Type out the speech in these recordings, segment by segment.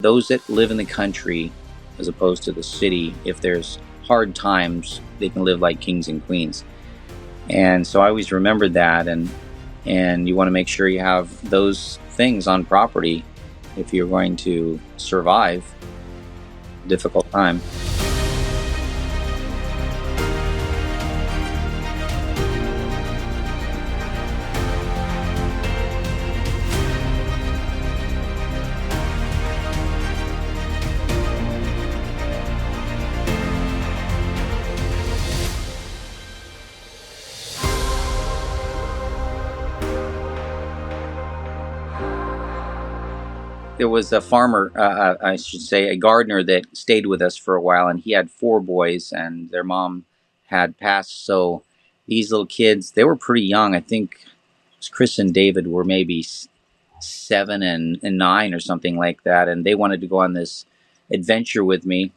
Those that live in the country, as opposed to the city, if there's hard times, they can live like kings and queens. And so I always remembered that, and you want to make sure you have those things on property if you're going to survive a difficult time. There was a farmer, I should say, a gardener that stayed with us for a while, and he had four boys, and their mom had passed. So these little kids, they were pretty young. I think it was Chris and David were maybe 7 and 9 or something like that, and they wanted to go on this adventure with me.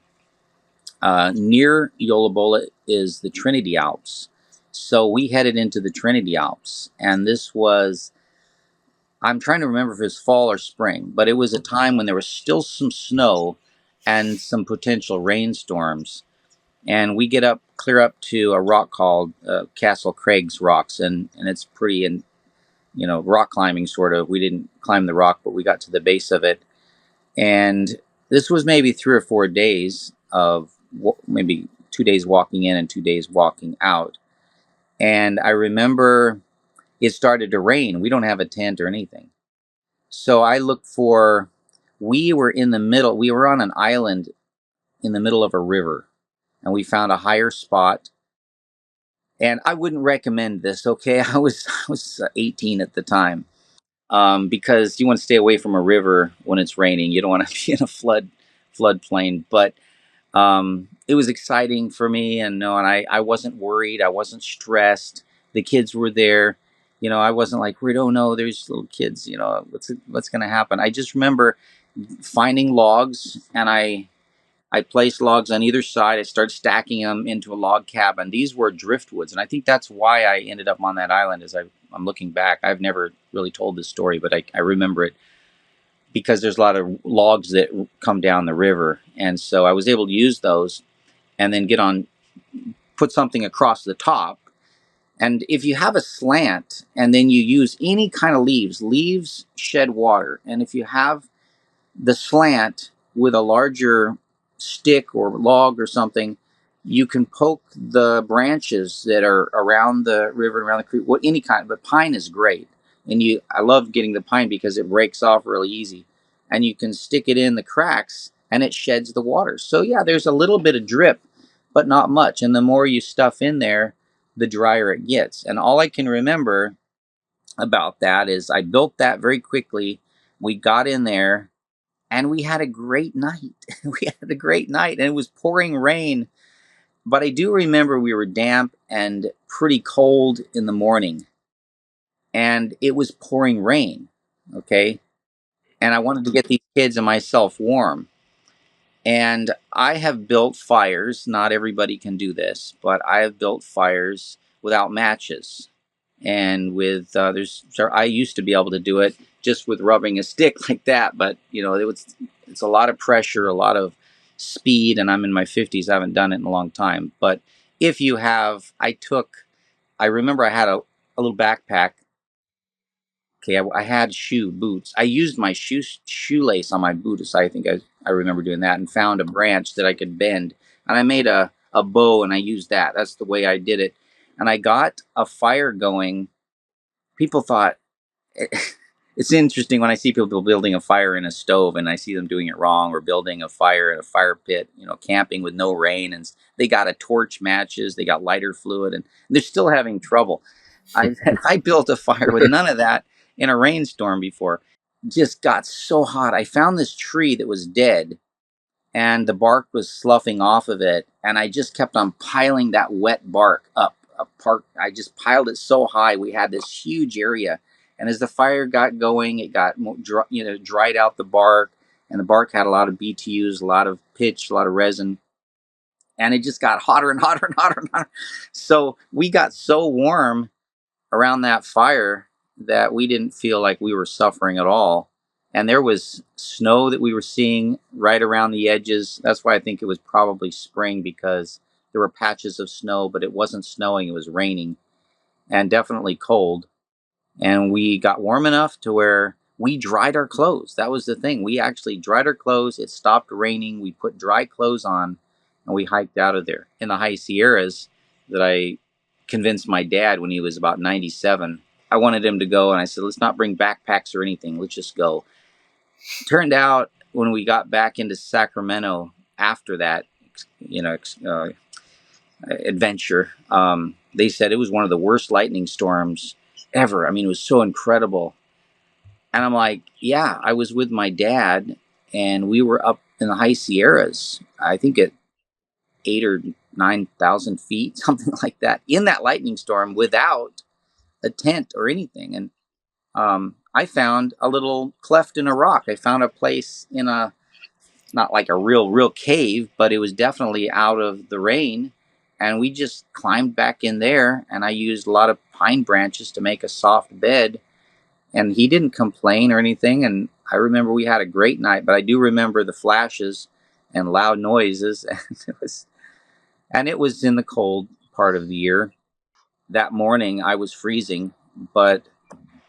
Near Yolabola is the Trinity Alps. So we headed into the Trinity Alps, and this was, I'm trying to remember if it was fall or spring, but it was a time when there was still some snow and some potential rainstorms. And we get up, clear up to a rock called Castle Craig's Rocks, and it's pretty, and rock climbing sort of. We didn't climb the rock, but we got to the base of it. And this was maybe 3 or 4 days of maybe 2 days walking in and 2 days walking out. And I remember it started to rain. We don't have a tent or anything. So I looked for, we were in the middle, we were on an island in the middle of a river, and we found a higher spot. And I wouldn't recommend this, okay? I was 18 at the time, because you want to stay away from a river when it's raining. You don't want to be in a floodplain. But it was exciting for me, and no, and I wasn't worried. I wasn't stressed. The kids were there. I wasn't like, we don't know. There's little kids. What's going to happen? I just remember finding logs, and I placed logs on either side. I started stacking them into a log cabin. These were driftwoods, and I think that's why I ended up on that island. As I'm looking back, I've never really told this story, but I remember it because there's a lot of logs that come down the river, and so I was able to use those, and then put something across the top. And if you have a slant, and then you use any kind of leaves shed water, and if you have the slant with a larger stick or log or something, you can poke the branches that are around the river, around the creek, any kind. But pine is great, and I love getting the pine because it breaks off really easy, and you can stick it in the cracks, and it sheds the water. So yeah, there's a little bit of drip, but not much. And the more you stuff in there, the drier it gets. And all I can remember about that is I built that very quickly. We got in there, and we had a great night. We had a great night, and it was pouring rain. But I do remember we were damp and pretty cold in the morning, and it was pouring rain. Okay. And I wanted to get these kids and myself warm. And I have built fires. Not everybody can do this, but I have built fires without matches. And with I used to be able to do it just with rubbing a stick like that, but it's a lot of pressure, a lot of speed, and I'm in my 50s. I haven't done it in a long time. But if you have, I remember I had a little backpack. Okay, I had boots. I used my shoelace on my boot. So I think I remember doing that, and found a branch that I could bend, and I made a bow, and I used that. That's the way I did it, and I got a fire going. People thought it's interesting when I see people building a fire in a stove, and I see them doing it wrong, or building a fire in a fire pit. Camping with no rain, and they got a torch, matches, they got lighter fluid, and they're still having trouble. I built a fire with none of that in a rainstorm before. Just got so hot. I found this tree that was dead, and the bark was sloughing off of it, and I just kept on piling that wet bark up. I just piled it so high. We had this huge area, and as the fire got going, it got dried out the bark, and the bark had a lot of BTUs, a lot of pitch, a lot of resin, and it just got hotter and hotter and hotter and hotter. So we got so warm around that fire that we didn't feel like we were suffering at all. and there was snow that we were seeing right around the edges. That's why I think it was probably spring, because there were patches of snow, but it wasn't snowing, it was raining, and definitely cold. And we got warm enough to where we dried our clothes. That was the thing. We actually dried our clothes. It stopped raining. We put dry clothes on, and we hiked out of there in the high Sierras. That I convinced my dad when he was about 97. I wanted him to go, and I said, let's not bring backpacks or anything. Let's just go. Turned out when we got back into Sacramento after that, you know, adventure, they said it was one of the worst lightning storms ever. I mean, it was so incredible. And I'm like, yeah, I was with my dad, and we were up in the high Sierras, I think at 8 or 9,000 feet, something like that, in that lightning storm without a tent or anything. And I found a little cleft in a rock. I found a place in a, not like a real cave, but it was definitely out of the rain. And we just climbed back in there, and I used a lot of pine branches to make a soft bed. And he didn't complain or anything. And I remember we had a great night, but I do remember the flashes and loud noises. And it was in the cold part of the year. That morning I was freezing, but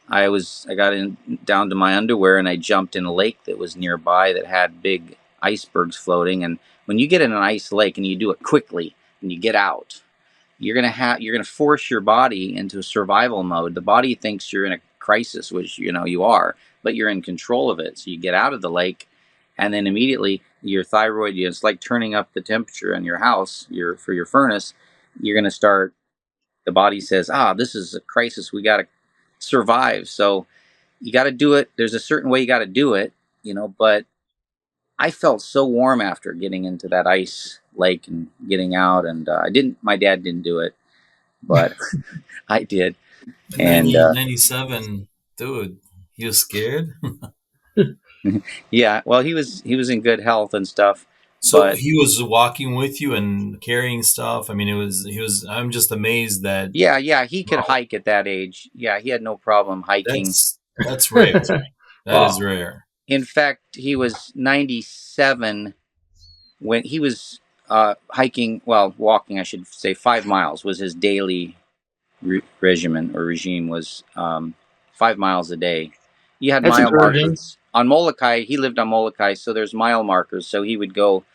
I got in down to my underwear, and I jumped in a lake that was nearby that had big icebergs floating. And when you get in an ice lake and you do it quickly and you get out, you're gonna force your body into a survival mode. The body thinks you're in a crisis, which you are, but you're in control of it. So you get out of the lake, and then immediately your thyroid, it's like turning up the temperature in your house, for your furnace. You're gonna start. The body says, this is a crisis. We got to survive. So you got to do it. There's a certain way you got to do it, but I felt so warm after getting into that ice lake and getting out. And my dad didn't do it, but I did. In And 1997, dude, he was scared. yeah, well, he was in good health and stuff, So but he was walking with you and carrying stuff. I mean, it was he was. I'm just amazed that yeah, he could wow, hike at that age. Yeah, he had no problem hiking. that's rare. That is Well, rare. in fact, he was 97 when he was hiking, well, walking, I should say, 5 miles was his daily regimen or regime, was 5 miles a day. He had That's mile encouraging. markers on Molokai. He lived on Molokai, so there's mile markers. So he would go,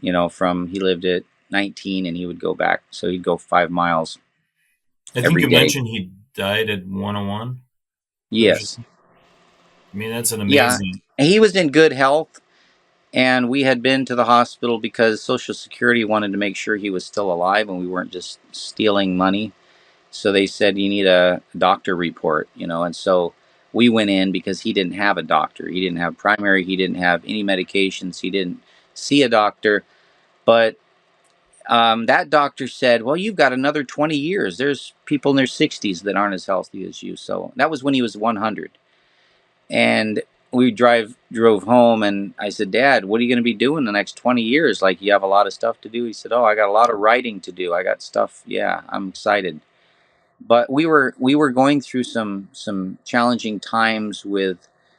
he lived at 19, and he would go back. So he'd go 5 miles I think every you day. mentioned he died at 101. Yes. I mean, that's an Yeah. amazing. He was in good health, and we had been to the hospital because Social Security wanted to make sure he was still alive and we weren't just stealing money. So they said, you need a doctor report, and so we went in because he didn't have a doctor. He didn't have primary. He didn't have any medications. He didn't see a doctor. But that doctor said, well, you've got another 20 years. There's people in their 60s that aren't as healthy as you. So that was when he was 100. And we drove home, and I said, Dad, what are you going to be doing the next 20 years? Like, you have a lot of stuff to do. He said, oh, I got a lot of writing to do. I got stuff. Yeah, I'm excited. But we were going through some challenging times with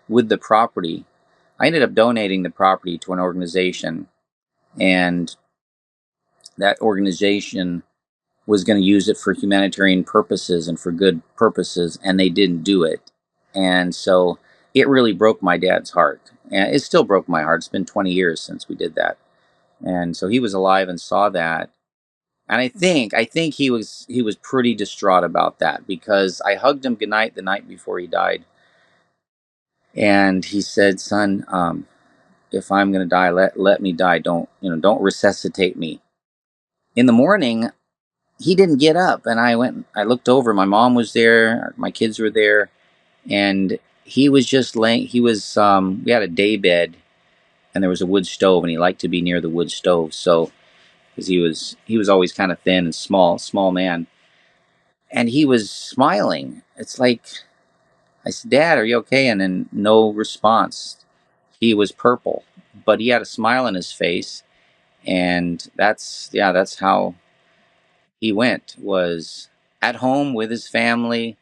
the property. I ended up donating the property to an organization, and that organization was going to use it for humanitarian purposes and for good purposes, and they didn't do it. And so it really broke my dad's heart, and it still broke my heart. It's been 20 years since we did that, and so he was alive and saw that. And I think he was pretty distraught about that, because I hugged him goodnight the night before he died, and he said, "Son, if I'm going to die, let me die. Don't resuscitate me." In the morning, he didn't get up, and I looked over. My mom was there, my kids were there, and he was just laying. He was we had a day bed, and there was a wood stove, and he liked to be near the wood stove, so because he was always kind of thin and small man. And he was smiling. It's like, I said, Dad, are you okay? And then no response. He was purple, but he had a smile on his face, and that's how he went. Was at home with his family,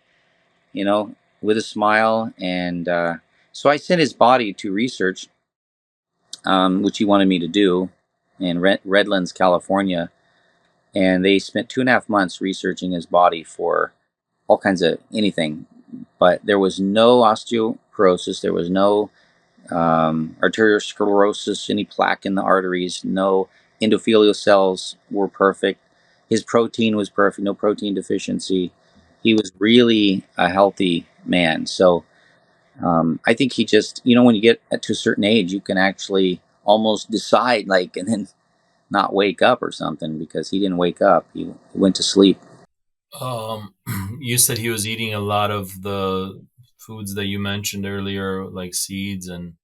you know, with a smile. And So I sent his body to research, which he wanted me to do in Redlands, California. And they spent 2.5 months researching his body for all kinds of anything. But there was no osteoporosis, there was no arteriosclerosis, any plaque in the arteries, no endothelial cells were perfect. His protein was perfect, no protein deficiency. He was really a healthy man. So I think he just, when you get to a certain age, you can actually almost decide, like, and then not wake up or something because he didn't wake up. He went to sleep. Um, you said he was eating a lot of the foods that you mentioned earlier, like seeds and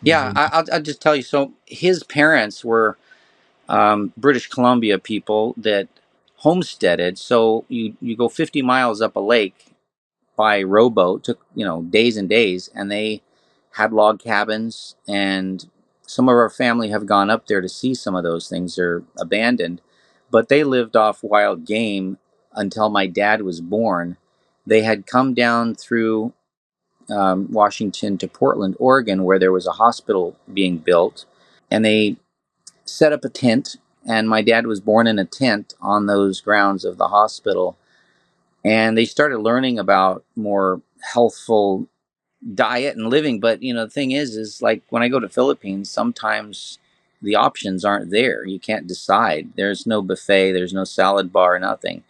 Yeah, different. I'll just tell you. So his parents were British Columbia people that homesteaded. So you go 50 miles up a lake by rowboat. Took days and days, and they had log cabins. And some of our family have gone up there to see some of those things. They're abandoned, but they lived off wild game until my dad was born. They had come down through Washington to Portland, Oregon, where there was a hospital being built, and they set up a tent. And my dad was born in a tent on those grounds of the hospital. And they started learning about more healthful diet and living. But the thing is like when I go to Philippines, sometimes the options aren't there. You can't decide. There's no buffet. There's no salad bar. Nothing.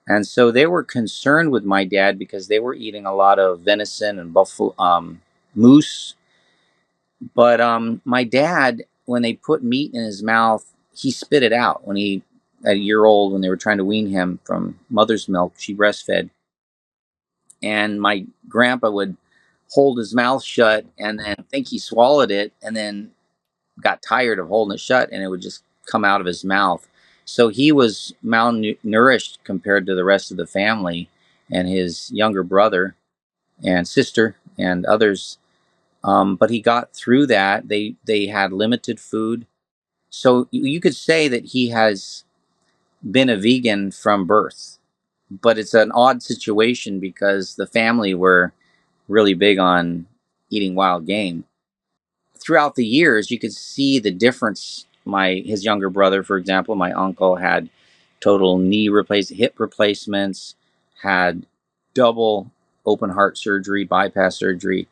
And so they were concerned with my dad because they were eating a lot of venison and buffalo, moose. But my dad, when they put meat in his mouth, he spit it out. When he, at a year old, when they were trying to wean him from mother's milk, she breastfed, and my grandpa would hold his mouth shut and then think he swallowed it, and then got tired of holding it shut, and it would just come out of his mouth. So he was malnourished compared to the rest of the family and his younger brother and sister and others. But he got through that. They had limited food, so you could say that he has been a vegan from birth. But it's an odd situation because the family were really big on eating wild game. Throughout the years, you could see the difference. His younger brother, for example, my uncle, had total hip replacements, had double open heart surgery, bypass surgery,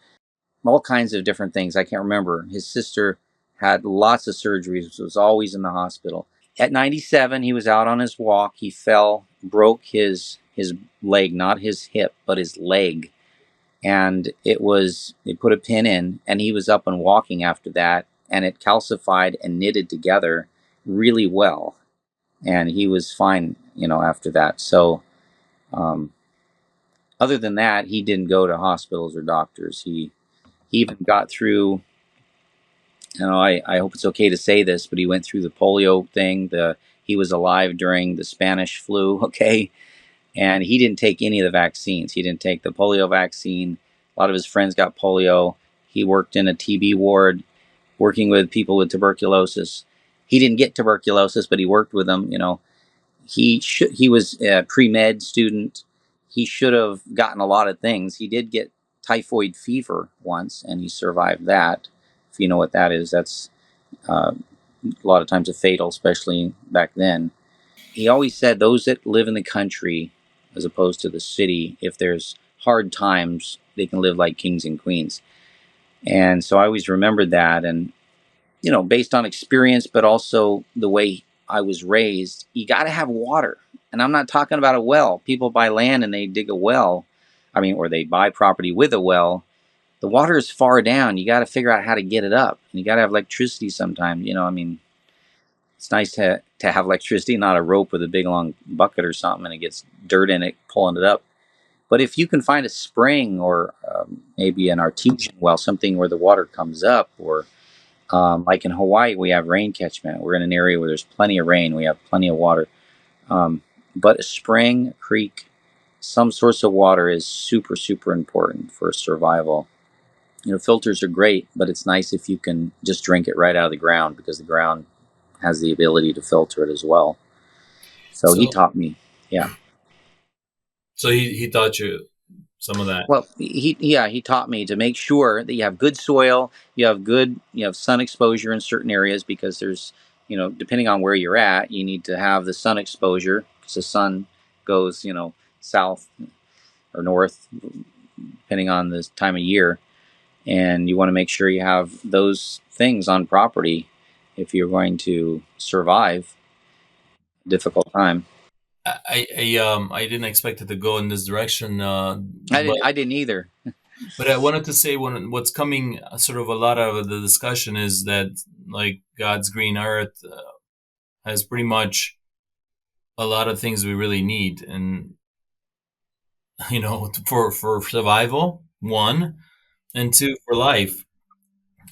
all kinds of different things. I can't remember. His sister had lots of surgeries, was always in the hospital. At 97, he was out on his walk. He fell, broke his leg, not his hip, but his leg. And they put a pin in, and he was up and walking after that, and it calcified and knitted together really well. And he was fine, after that. So, um, other than that, he didn't go to hospitals or doctors. He even got through, I hope it's okay to say this, but he went through the polio thing. He was alive during the Spanish flu, okay? And he didn't take any of the vaccines. He didn't take the polio vaccine. A lot of his friends got polio. He worked in a TB ward, working with people with tuberculosis. He didn't get tuberculosis, but he worked with them. He was a pre-med student. He should have gotten a lot of things. He did get typhoid fever once, and he survived that. If you know what that is, that's a lot of times a fatal, especially back then. He always said those that live in the country, as opposed to the city, if there's hard times, they can live like kings and queens. And so I always remembered that. And based on experience, but also the way I was raised, you got to have water. And I'm not talking about a well. People buy land and they dig a well. I mean, or they buy property with a well. The water is far down. You got to figure out how to get it up. And you got to have electricity sometimes. I mean, it's nice to have electricity, not a rope with a big long bucket or something, and it gets dirt in it, pulling it up. But if you can find a spring or maybe an artesian well, something where the water comes up, or like in Hawaii, we have rain catchment. We're in an area where there's plenty of rain. We have plenty of water. But a spring, a creek, some source of water is super, super important for survival. Filters are great, but it's nice if you can just drink it right out of the ground, because the ground has the ability to filter it as well. So he So, taught me, yeah. so he taught you. some of that. Well, he taught me to make sure that you have good soil, you have sun exposure in certain areas, because there's, depending on where you're at, you need to have the sun exposure, because the sun goes, south or north depending on the time of year, and you want to make sure you have those things on property if you're going to survive a difficult time. I didn't expect it to go in this direction, I but didn't I didn't either. I wanted to say what's coming sort of a lot of the discussion is that like God's green earth has pretty much a lot of things we really need, and for survival, one, and two, for life.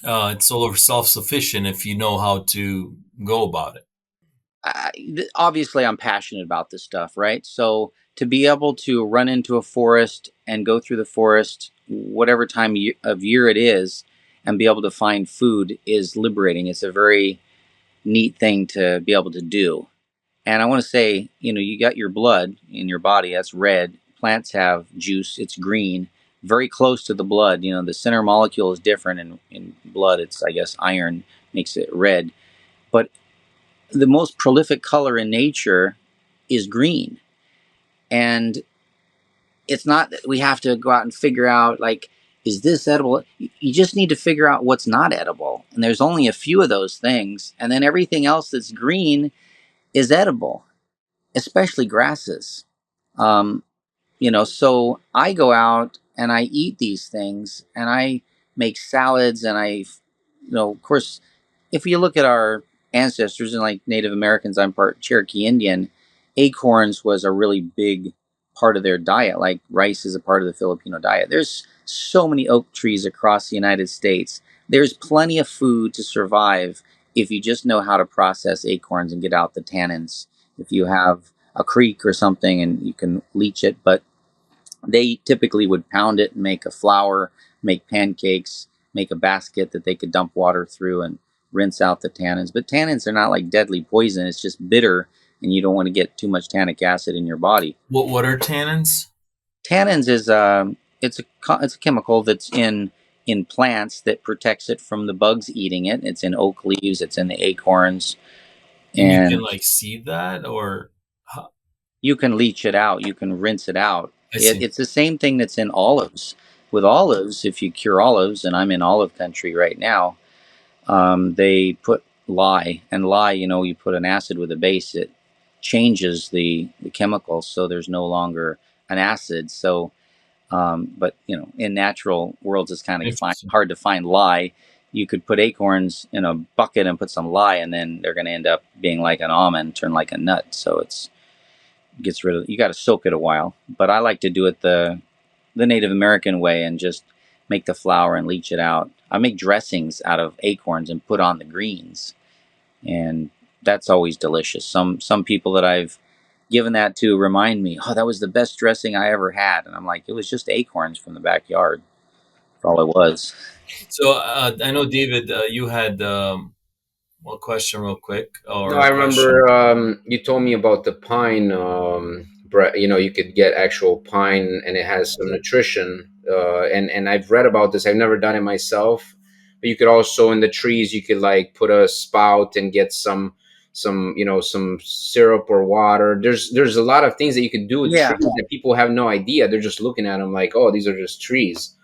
It's sort of self sufficient if you know how to go about it. Obviously I'm passionate about this stuff, right? So to be able to run into a forest and go through the forest, whatever time of year it is, and be able to find food is liberating. It's a very neat thing to be able to do. And I want to say, you got your blood in your body, that's red. Plants have juice, it's green, very close to the blood. The center molecule is different in blood. It's, I guess, iron makes it red. But the most prolific color in nature is green. And it's not that we have to go out and figure out, like, is this edible? You just need to figure out what's not edible. And there's only a few of those things. And then everything else that's green is edible, especially grasses. Um, so I go out and I eat these things and I make salads, and of course, if you look at our ancestors and like Native Americans, I'm part Cherokee Indian, acorns was a really big part of their diet. Like rice is a part of the Filipino diet. There's so many oak trees across the United States. There's plenty of food to survive if you just know how to process acorns and get out the tannins. If you have a creek or something and you can leach it, but they typically would pound it and make a flour, make pancakes, make a basket that they could dump water through and rinse out the tannins. But tannins are not like deadly poison, it's just bitter, and you don't want to get too much tannic acid in your body. What are tannins? Tannins is it's a chemical that's in plants that protects it from the bugs eating it. It's in oak leaves, it's in the acorns, And you can and like see that, or huh, you can leach it out, you can rinse it out. I see. It's the same thing that's in olives. With olives, if you cure olives, and I'm in olive country right now, they put lye, and lye, you put an acid with a base, it changes the chemicals, so there's no longer an acid. So, but in natural worlds, it's kind of Interesting. hard to find lye. You could put acorns in a bucket and put some lye, and then they're going to end up being like an almond, turn like a nut. So it's gets rid of. You got to soak it a while, but I like to do it the Native American way and just make the flour and leach it out. I make dressings out of acorns and put on the greens, and that's always delicious. Some people that I've given that to remind me, oh, that was the best dressing I ever had, and I'm like, it was just acorns from the backyard. That's all it was. So I know, David, you had one question, real quick, No, or I a question. remember you told me about the pine. You could get actual pine, and it has some nutrition. And I've read about this. I've never done it myself, but you could also in the trees you could like put a spout and get some syrup or water. There's a lot of things that you could do with Yeah. trees that people have no idea. They're just looking at them like, oh, these are just trees.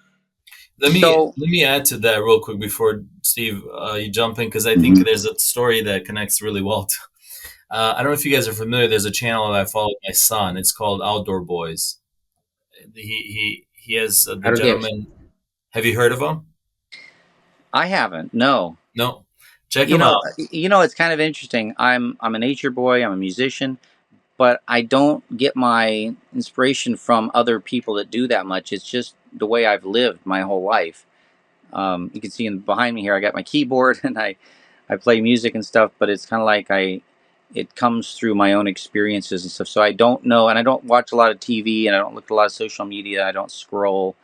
So Let me add to that real quick before Steve you jump in, because I think there's a story that connects really well. I don't know if you guys are familiar. There's a channel that I follow with my son. It's called Outdoor Boys. He has I the don't think gentleman. Have you heard of him? I haven't. No. No, check You him know, out. it's kind of interesting. I'm a nature boy. I'm a musician, but I don't get my inspiration from other people that do that much. It's just the way I've lived my whole life. You can see behind me here, I got my keyboard and I play music and stuff, but it's kind of like it comes through my own experiences and stuff. So I don't know, and I don't watch a lot of TV, and I don't look at a lot of social media. I don't scroll.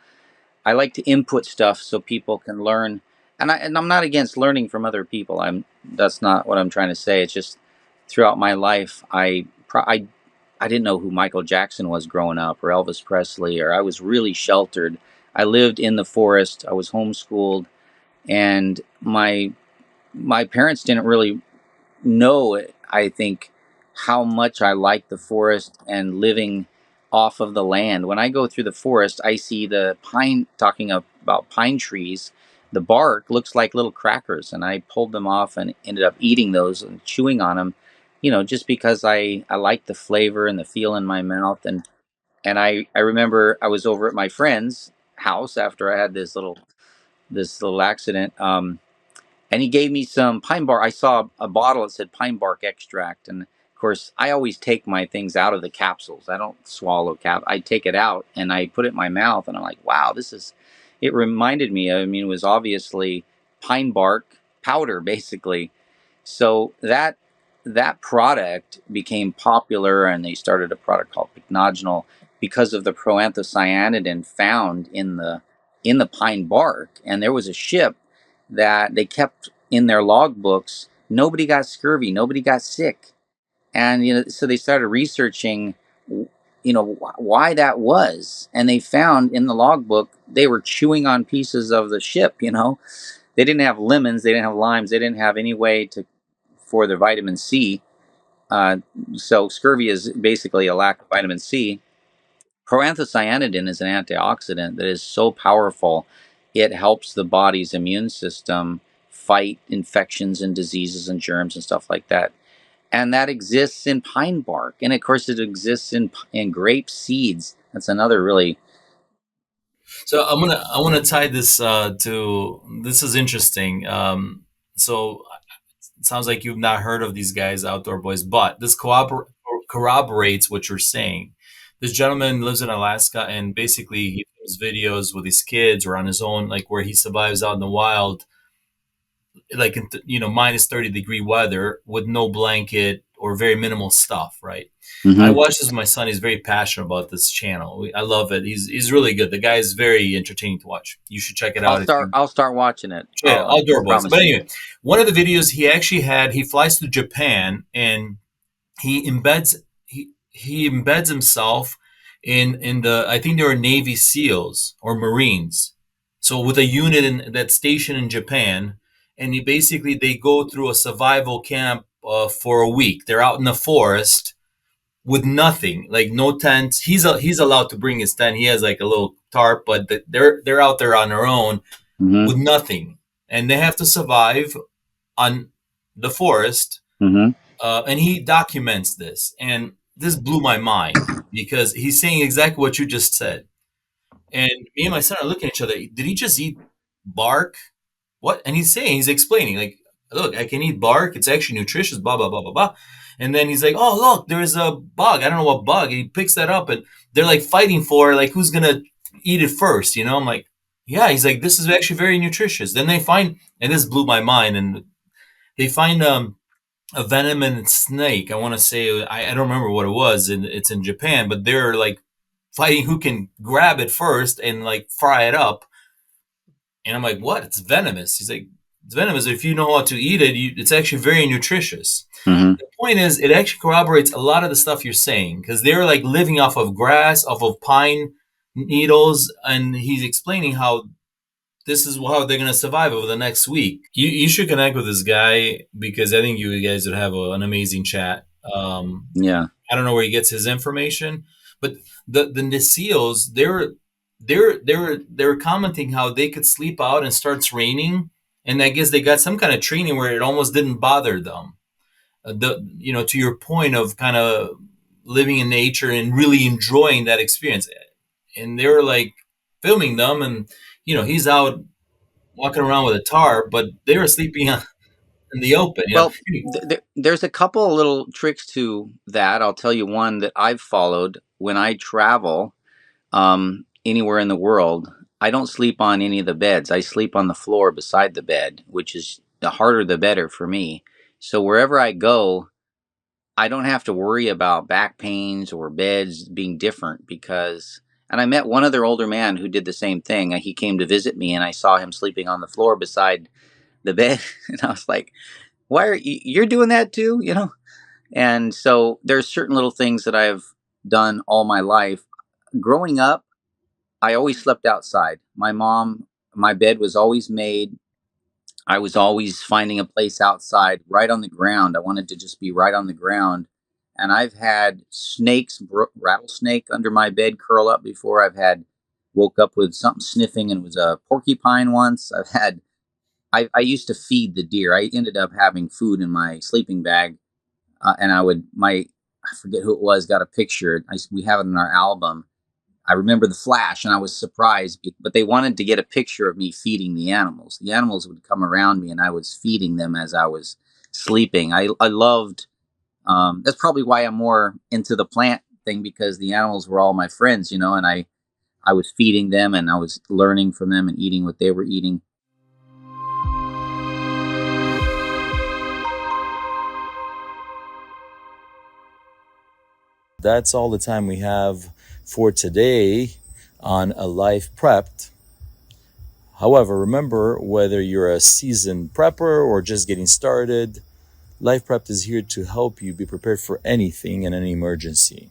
I like to input stuff so people can learn, and I'm not against learning from other people. That's not what I'm trying to say. It's just throughout my life, I I didn't know who Michael Jackson was growing up, or Elvis Presley, or I was really sheltered. I lived in the forest. I was homeschooled, and my parents didn't really know, I think, how much I like the forest and living off of the land. When I go through the forest, I see the pine, talking about pine trees, the bark looks like little crackers, and I pulled them off and ended up eating those and chewing on them, just because I like the flavor and the feel in my mouth. And I remember I was over at my friend's house after I had this little accident. And he gave me some pine bark. I saw a bottle that said pine bark extract, and of course, I always take my things out of the capsules. I don't swallow I take it out and I put it in my mouth, and I'm like, wow, this is. It reminded me. I mean, it was obviously pine bark powder, basically. So that product became popular, and they started a product called Pycnogenol because of the proanthocyanidin found in the pine bark. And there was a ship that they kept in their logbooks. Nobody got scurvy. Nobody got sick. And so they started researching, why that was, and they found in the logbook they were chewing on pieces of the ship. They didn't have lemons, they didn't have limes, they didn't have any way to for their vitamin C. Uh, so scurvy is basically a lack of vitamin C. Proanthocyanidin is an antioxidant that is so powerful, it helps the body's immune system fight infections and diseases and germs and stuff like that. And that exists in pine bark, and of course, it exists in grape seeds. That's another really. So I wanna tie this to this is interesting. So it sounds like you've not heard of these guys, Outdoor Boys, but this corroborates what you're saying. This gentleman lives in Alaska, and basically he does videos with his kids or on his own, like where he survives out in the wild, like in minus 30-degree weather with no blanket or very minimal stuff, right? I Mm-hmm. watch this with my son. He's very passionate about this channel. I love it. He's really good. The guy is very entertaining to watch. You should check it I'll out if start. you. I'll start watching it. Yeah, I Outdoor Boys. promise But you. anyway, one of the videos he actually he flies to Japan, and he embeds he embeds himself in the, I think they were Navy SEALs or Marines. So with a unit that's stationed in Japan, and they go through a survival camp for a week. They're out in the forest with nothing, like no tent. He's allowed to bring his tent. He has like a little tarp, but they're out there on their own Mm-hmm. with nothing, and they have to survive on the forest. Mm-hmm. And he documents this, and this blew my mind because he's saying exactly what you just said. And me and my son are looking at each other. Did he just eat bark? What? And he's explaining, like, look, I can eat bark. It's actually nutritious, blah, blah, blah, blah, blah. And then he's like, oh, look, there's a bug. I don't know what bug. And he picks that up, and they're like fighting for, like, who's going to eat it first, I'm like, yeah. He's like, this is actually very nutritious. Then they find, and this blew my mind, and they find a venomous snake. I want to say, I don't remember what it was, and it's in Japan, but they're like fighting who can grab it first and like fry it up. And I'm like, what? It's venomous. He's like, it's venomous. If you know how to eat it, it's actually very nutritious. Mm-hmm. The point is, it actually corroborates a lot of the stuff you're saying, because they're like living off of grass, off of pine needles. And he's explaining how this is how they're going to survive over the next week. You should connect with this guy, because I think you guys would have an amazing chat. Yeah. I don't know where he gets his information, but the SEALs, they're commenting how they could sleep out and starts raining, and I guess they got some kind of training where it almost didn't bother them. To your point of kind of living in nature and really enjoying that experience, and they were like filming them, and he's out walking around with a tarp, but they were sleeping in the open. Well, there's a couple of little tricks to that. I'll tell you one that I've followed when I travel anywhere in the world. I don't sleep on any of the beds. I sleep on the floor beside the bed, which is the harder the better for me. So wherever I go, I don't have to worry about back pains or beds being different and I met one other older man who did the same thing. He came to visit me, and I saw him sleeping on the floor beside the bed. And I was like, why are you're doing that too? And so there's certain little things that I've done all my life. Growing up, I always slept outside. My bed was always made. I was always finding a place outside, right on the ground. I wanted to just be right on the ground. And I've had rattlesnake under my bed curl up before. Woke up with something sniffing, and it was a porcupine once. I used to feed the deer. I ended up having food in my sleeping bag, and I forget who it was, got a picture. We have it in our album. I remember the flash, and I was surprised, but they wanted to get a picture of me feeding the animals. The animals would come around me, and I was feeding them as I was sleeping. I loved. That's probably why I'm more into the plant thing, because the animals were all my friends, and I was feeding them, and I was learning from them and eating what they were eating. That's all the time we have for today on A Life Prepped. However, remember, whether you're a seasoned prepper or just getting started, Life Prepped is here to help you be prepared for anything in any emergency.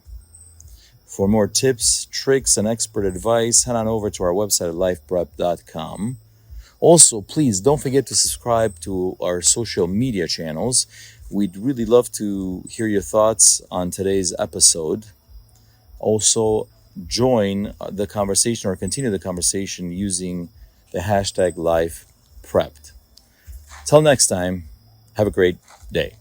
For more tips, tricks, and expert advice, head on over to our website at lifeprep.com. Also, please don't forget to subscribe to our social media channels. We'd really love to hear your thoughts on today's episode. Also, join the conversation or continue the conversation using the hashtag LifePrepped. Till next time, have a great day.